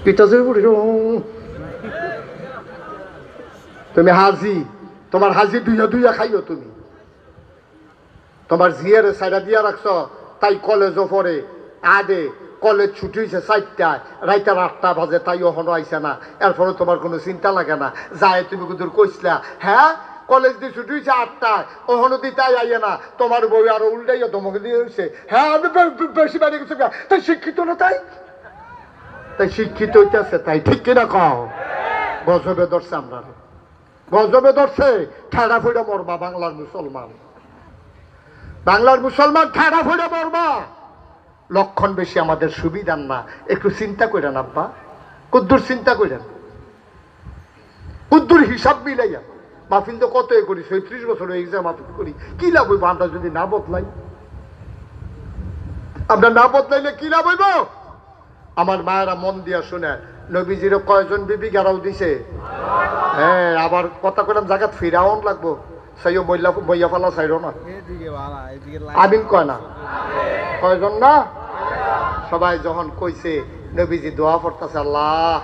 পিতাজে তুমি হাজি, তোমার হাজি দুইয়া দুইয়া খাইও তুমি। তোমার জিয়ারে সাইডা দিয়া রাখছ, তাই কলেজও পড়ে আদে, কলেজ ছুটি হয়েছে 4টায়, রাইতার 8টা বাজে, তাই ওখানে আইসে না। এরপরে তোমার কোনো চিন্তা লাগে না, যায় তুমি কিন্তু কইসলা হ্যাঁ কলেজ দিয়ে ছুটি হয়েছে 8টায়, ওখানে দিয়ে তাই আইয়ে না। তোমার বই আরো উল্টাইয়া তোমাকে দিয়ে হয়েছে হ্যাঁ আমি বেশি বাড়ি গেছি, তাই শিক্ষিত না, তাই তাই শিক্ষিত হইতেছে, তাই ঠিক কিনা কও? গজবে ধরছে, আমরা গজবে ধরছে। ঠেড়া ফুড়ে মরবা বাংলার মুসলমান, বাংলার মুসলমান ঠেড়া ফুড়ে মরবা। লক্ষণ বেশি আমাদের সুবিধার না, একটু চিন্তা করেন আব্বা, কুদ্দুর চিন্তা করেন, কুদ্দুর হিসাব মিলাইয়া। মাহফিল তো কত করি, 36 বছর হয়ে গেছে মাহফিল করি, কি লাভ হইব আমরা যদি না বদলাই? আমরা না বদলাইলে কি লাভ হইব? আমার মায়েরা মন দিয়া শুনে, নবীজির কয়জন বিবি গেরাও দিছে? হ্যাঁ, আবার কথা কইলাম জায়গা ফিরাউন লাগবো, সাইও বইয়া ফালা চাইরো না, আমিন কয় না? কয়জন না? সবাই যখন কইছে, নবীজি দোয়া পড়তেছে, আল্লাহ